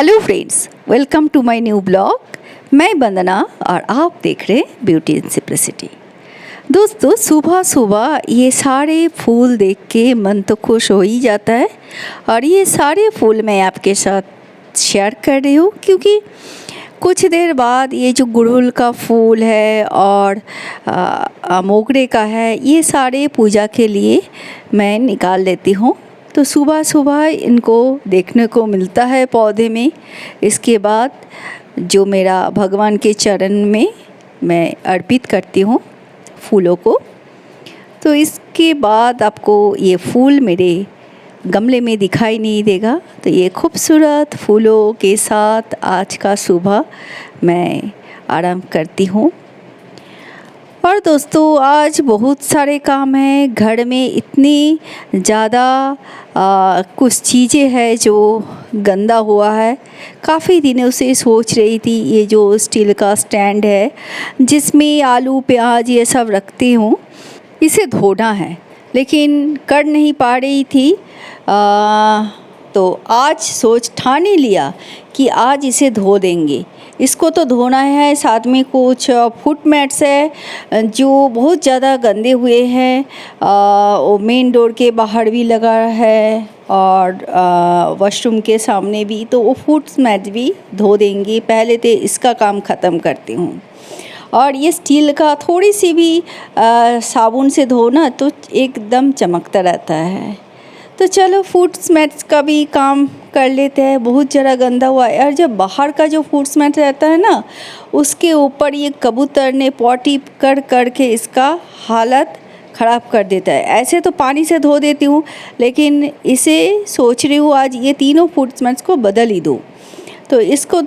Hello friends, welcome to my new blog. मैं वंदना और आप देख रहे हैं ब्यूटी इन सिंपलिसिटी। दोस्तों, सुबह सुबह ये सारे फूल देख के मन तो खुश हो ही जाता है। और ये सारे फूल मैं आपके साथ शेयर कर रही हूँ क्योंकि कुछ देर बाद ये जो गुड़हल का फूल है और मोगरे का है, ये सारे पूजा के लिए मैं निकाल लेती हूँ। तो सुबह सुबह इनको देखने को मिलता है पौधे में। इसके बाद जो मेरा भगवान के चरण में मैं अर्पित करती हूँ फूलों को। तो इसके बाद आपको ये फूल मेरे गमले में दिखाई नहीं देगा। तो ये खूबसूरत फूलों के साथ आज का सुबह मैं आराम करती हूँ। और दोस्तों, आज बहुत सारे काम हैं घर में। इतनी ज़्यादा कुछ चीज़ें हैं जो गंदा हुआ है। काफ़ी दिनों से सोच रही थी ये जो स्टील का स्टैंड है जिसमें आलू प्याज ये सब रखती हूँ, इसे धोना है, लेकिन कर नहीं पा रही थी। तो आज ठान लिया कि आज इसे धो देंगे। इसको तो धोना है। साथ में कुछ फुट मैट्स है जो बहुत ज़्यादा गंदे हुए हैं। वो मेन डोर के बाहर भी लगा है और वॉशरूम के सामने भी। तो वो फुट मैट भी धो देंगे। पहले तो इसका काम ख़त्म करती हूँ। और ये स्टील का थोड़ी सी भी साबुन से धोना तो एकदम चमकता रहता है। तो चलो फूड्स मैट्स का भी काम कर लेते हैं। बहुत ज़रा गंदा हुआ है। और जब बाहर का जो फूड्स मैट रहता है ना, उसके ऊपर ये कबूतर ने पॉटी कर के इसका हालत ख़राब कर देता है। ऐसे तो पानी से धो देती हूँ, लेकिन इसे सोच रही हूँ आज ये तीनों फूड्स मैट्स को बदल ही दूँ। तो इसको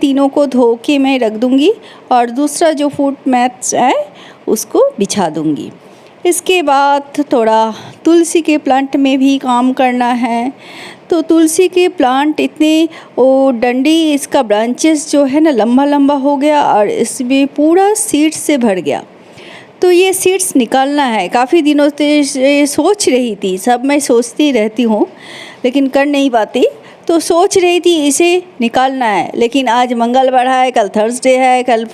तीनों को धो के मैं रख दूँगी और दूसरा जो फूड मैट्स है उसको बिछा दूँगी। इसके बाद थोड़ा तुलसी के प्लांट में भी काम करना है। तो तुलसी के प्लांट इतने वो डंडी, इसका ब्रांचेस जो है ना लंबा लंबा हो गया और इसमें पूरा सीड्स से भर गया। तो ये सीड्स निकालना है। काफ़ी दिनों से सोच रही थी, सब मैं सोचती रहती हूँ लेकिन कर नहीं पाती। तो सोच रही थी इसे निकालना है, लेकिन आज मंगलवार है, कल थर्सडे है, कल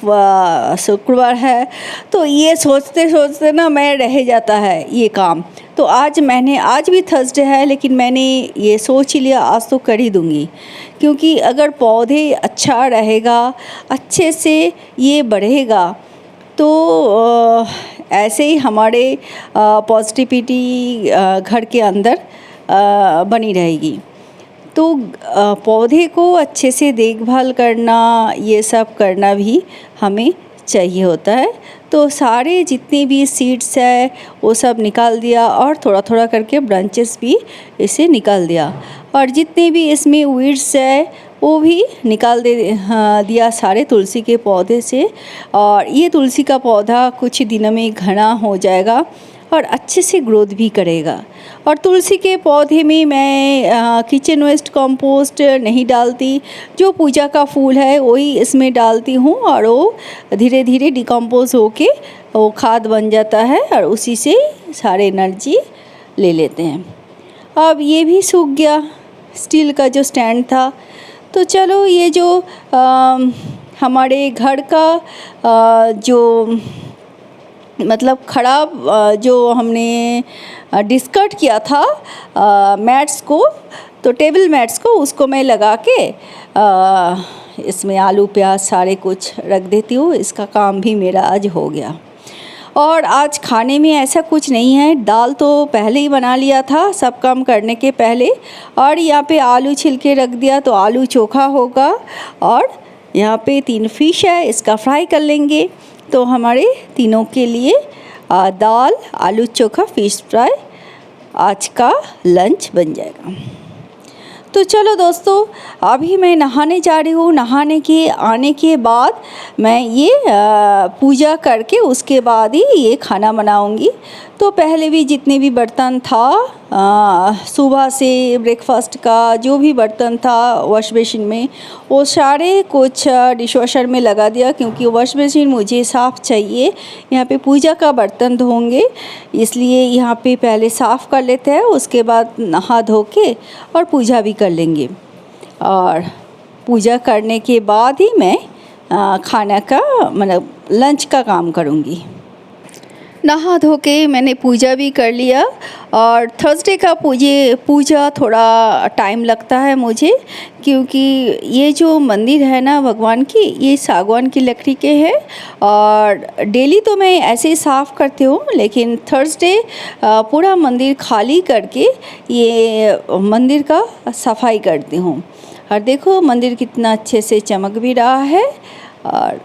शुक्रवार है। तो ये सोचते सोचते ना मैं रह जाता है ये काम। तो आज भी थर्सडे है, लेकिन मैंने ये सोच ही लिया आज तो कर ही दूँगी। क्योंकि अगर पौधे अच्छा रहेगा, अच्छे से ये बढ़ेगा, तो ऐसे ही हमारे पॉजिटिविटी घर के अंदर बनी रहेगी। तो पौधे को अच्छे से देखभाल करना, ये सब करना भी हमें चाहिए होता है। तो सारे जितने भी सीड्स है वो सब निकाल दिया और थोड़ा थोड़ा करके ब्रांचेस भी इसे निकाल दिया। और जितने भी इसमें वीड्स है वो भी निकाल दिया सारे तुलसी के पौधे से। और ये तुलसी का पौधा कुछ दिनों में घना हो जाएगा और अच्छे से ग्रोथ भी करेगा। और तुलसी के पौधे में मैं किचन वेस्ट कंपोस्ट नहीं डालती। जो पूजा का फूल है वही इसमें डालती हूँ और वो धीरे धीरे डिकम्पोज होके वो खाद बन जाता है और उसी से सारे एनर्जी ले लेते हैं। अब ये भी सूख गया स्टील का जो स्टैंड था। तो चलो ये जो हमारे घर का जो मतलब ख़राब जो हमने डिस्कार्ड किया था मैट्स को, तो टेबल मैट्स को, उसको मैं लगा के इसमें आलू प्याज सारे कुछ रख देती हूँ। इसका काम भी मेरा आज हो गया। और आज खाने में ऐसा कुछ नहीं है। दाल तो पहले ही बना लिया था सब काम करने के पहले। और यहाँ पे आलू छिल के रख दिया तो आलू चोखा होगा। और यहाँ पे 3 फिश है, इसका फ्राई कर लेंगे। तो हमारे तीनों के लिए दाल, आलू चोखा, फिश फ्राई आज का लंच बन जाएगा। तो चलो दोस्तों, अभी मैं नहाने जा रही हूँ। नहाने के आने के बाद मैं ये पूजा करके उसके बाद ही ये खाना बनाऊँगी। तो पहले भी जितने भी बर्तन था सुबह से ब्रेकफास्ट का जो भी बर्तन था वॉश बेसिन में, वो सारे कुछ डिश वॉशर में लगा दिया क्योंकि वॉश बेसिन मुझे साफ़ चाहिए। यहाँ पे पूजा का बर्तन धोंगे, इसलिए यहाँ पे पहले साफ़ कर लेते हैं, उसके बाद नहा धो के और पूजा भी कर लेंगे। और पूजा करने के बाद ही मैं खाना का मतलब लंच का काम करूँगी। नहा धो के मैंने पूजा भी कर लिया और थर्सडे का पूजा थोड़ा टाइम लगता है मुझे, क्योंकि ये जो मंदिर है ना भगवान की, ये सागवान की लकड़ी के है और डेली तो मैं ऐसे ही साफ़ करती हूँ, लेकिन थर्सडे पूरा मंदिर खाली करके ये मंदिर का सफाई करती हूँ। और देखो मंदिर कितना अच्छे से चमक भी रहा है। और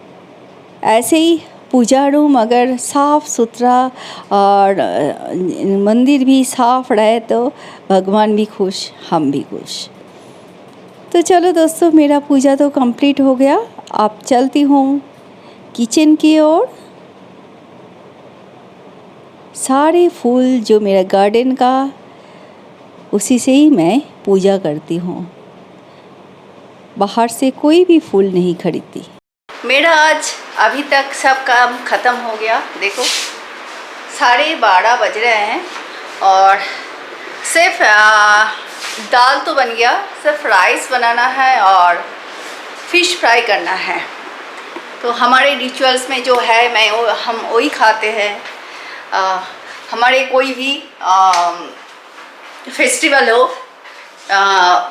ऐसे ही पूजा रूम अगर साफ़ सुथरा और मंदिर भी साफ़ रहे तो भगवान भी खुश, हम भी खुश। तो चलो दोस्तों, मेरा पूजा तो कंप्लीट हो गया। अब चलती हूँ किचन की ओर। सारे फूल जो मेरा गार्डन का, उसी से ही मैं पूजा करती हूँ, बाहर से कोई भी फूल नहीं खरीदती। मेरा आज अभी तक सब काम ख़त्म हो गया। देखो 12:30 बज रहे हैं और सिर्फ दाल तो बन गया, सिर्फ राइस बनाना है और फ़िश फ्राई करना है। तो हमारे रिचुअल्स में जो है हम वही खाते हैं। हमारे कोई भी फेस्टिवल हो,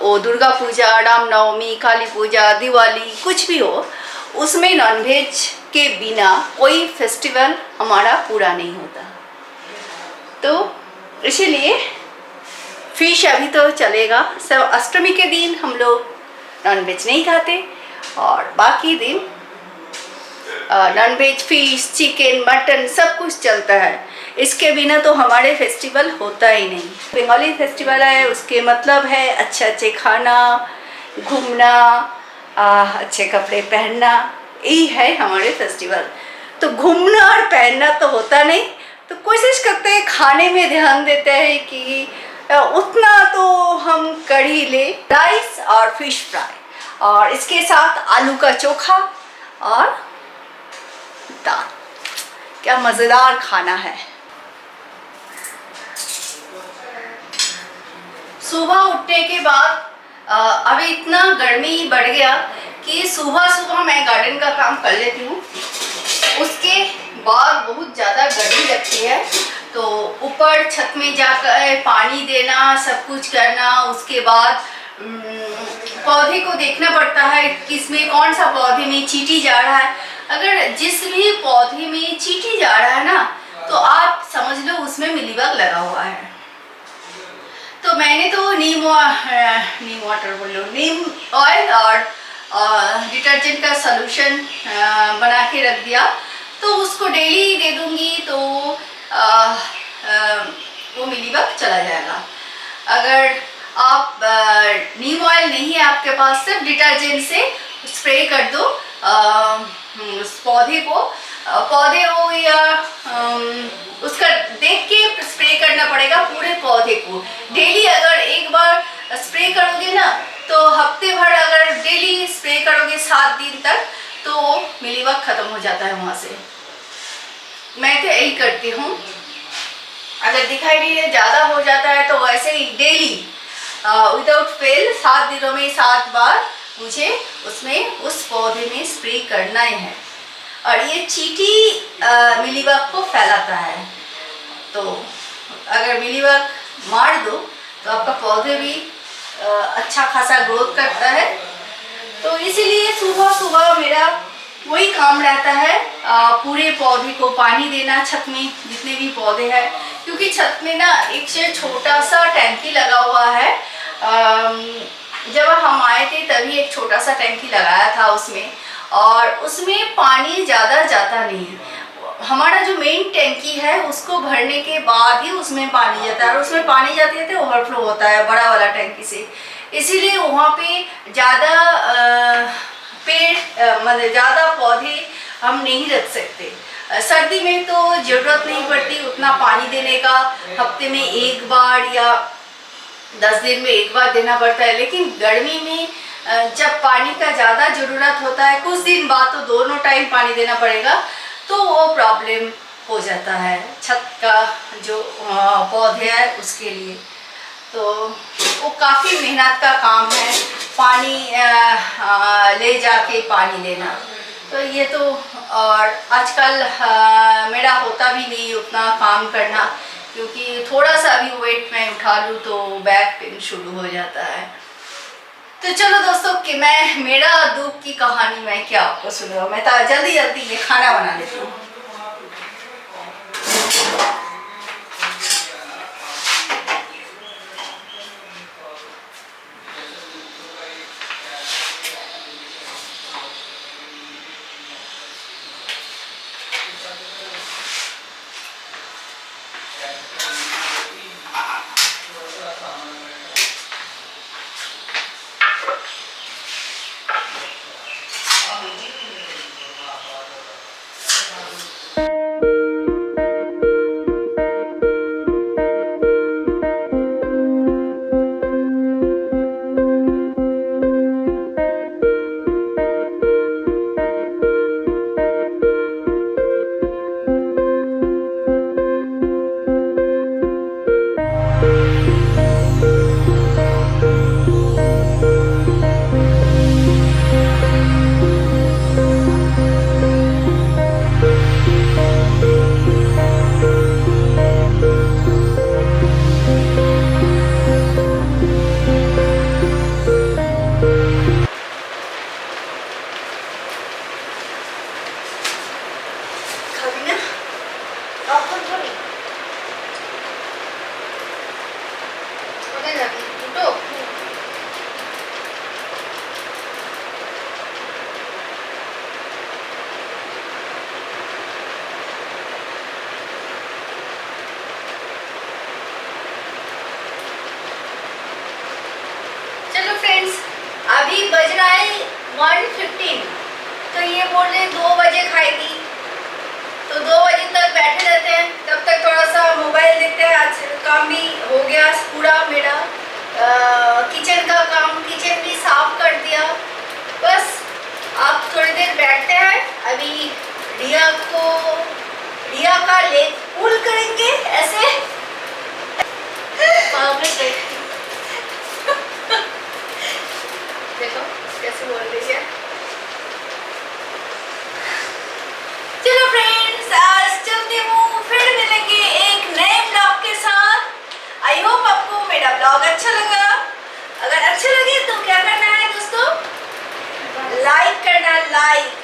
वो दुर्गा पूजा, रामनवमी, काली पूजा, दिवाली, कुछ भी हो, उसमें नॉनवेज के बिना कोई फेस्टिवल हमारा पूरा नहीं होता। तो इसीलिए फ़िश अभी तो चलेगा। सब अष्टमी के दिन हम लोग नॉनवेज नहीं खाते और बाकी दिन नॉनवेज, फ़िश, चिकन, मटन सब कुछ चलता है। इसके बिना तो हमारे फेस्टिवल होता ही नहीं। बंगाली फेस्टिवल है, उसके मतलब है अच्छे अच्छे खाना, घूमना, अच्छे कपड़े पहनना, यही है हमारे फेस्टिवल। तो घूमना और पहनना तो होता नहीं, तो कोशिश करते हैं खाने में ध्यान देते हैं कि उतना तो हम कर ही ले। राइस और फिश फ्राई और इसके साथ आलू का चोखा और दाल, क्या मज़ेदार खाना है। सुबह उठने के बाद अभी इतना गर्मी बढ़ गया कि सुबह सुबह मैं गार्डन का काम कर लेती हूँ, उसके बाद बहुत ज़्यादा गर्मी लगती है। तो ऊपर छत में जाकर पानी देना, सब कुछ करना, उसके बाद पौधे को देखना पड़ता है किसमें कौन सा पौधे में चींटी जा रहा है। अगर जिस भी पौधे में चींटी जा रहा है ना, तो आप समझ लो उसमें मिलीबग लगा हुआ है। तो मैंने तो नीम ऑयल और डिटर्जेंट का सॉल्यूशन बना के रख दिया, तो उसको डेली दे दूंगी तो वो मिलीबग चला जाएगा। अगर आप नीम ऑयल नहीं है आपके पास, सिर्फ डिटर्जेंट से स्प्रे कर दो उस पौधे को, पौधे हो या उसका देख के स्प्रे करना पड़ेगा पूरे पौधे को। डेली अगर एक बार स्प्रे करोगे ना, तो हफ्ते भर अगर डेली स्प्रे करोगे 7 दिन तक, तो मिलीबग खत्म हो जाता है वहाँ से। मैं तो यही करती हूँ। अगर दिखाई नहीं ज़्यादा हो जाता है तो वैसे ही डेली विदाउट फेल 7 दिनों में 7 बार मुझे उसमें उस पौधे में स्प्रे करना ही है। और ये चींटी मिलीबग को फैलाता है, तो अगर मिलीबग मार दो तो आपका पौधे भी अच्छा खासा ग्रोथ करता है। तो इसीलिए सुबह सुबह मेरा वही काम रहता है, पूरे पौधे को पानी देना, छत में जितने भी पौधे हैं, क्योंकि छत में ना एक से छोटा सा टैंकी लगा हुआ है। जब हम आए थे तभी एक छोटा सा टैंकी लगाया था उसमें, और उसमें पानी ज़्यादा जाता नहीं। हमारा जो मेन टैंकी है उसको भरने के बाद ही उसमें पानी जाता है, और उसमें पानी जाते जाते ओवरफ्लो होता है बड़ा वाला टैंकी से। इसीलिए वहाँ पे ज़्यादा पेड़ मतलब ज़्यादा पौधे हम नहीं रख सकते। सर्दी में तो ज़रूरत नहीं पड़ती उतना पानी देने का, हफ्ते में एक बार या 10 दिन में एक बार देना पड़ता है। लेकिन गर्मी में जब पानी का ज़्यादा ज़रूरत होता है, कुछ दिन बाद तो दोनों टाइम पानी देना पड़ेगा, तो वो प्रॉब्लम हो जाता है छत का जो पौधे है उसके लिए। तो वो काफ़ी मेहनत का काम है, पानी ले जाके पानी लेना। तो ये तो, और आजकल मेरा होता भी नहीं उतना काम करना, क्योंकि थोड़ा सा भी वेट मैं उठा लूँ तो बैक पेन शुरू हो जाता है। तो चलो दोस्तों कि मैं मेरा दुख की कहानी मैं क्या आपको सुनाऊँ, मैं तो जल्दी जल्दी ये खाना बना लेती हूँ। चलो फ्रेंड्स, अभी बज रहा है 1:15, तो ये बोल रहे 2 बजे खाएगी, तो 2 बजे तक बैठे रहते हैं, तब तक थोड़ा सा मोबाइल देखते हैं। आज काम भी हो गया पूरा मेरा, किचन का काम, किचन भी साफ कर दिया। बस आप थोड़ी देर बैठते हैं, अभी रिया का लेग पुल करेंगे ऐसे। देखो कैसे बोल रही है। चलो फ्रेंड्स, आज चलती हूँ, फिर मिलेंगे एक नए ब्लॉग के साथ। आई होप आपको मेरा ब्लॉग अच्छा लगा। अगर अच्छा लगे तो क्या करना है दोस्तों, लाइक करना, लाइक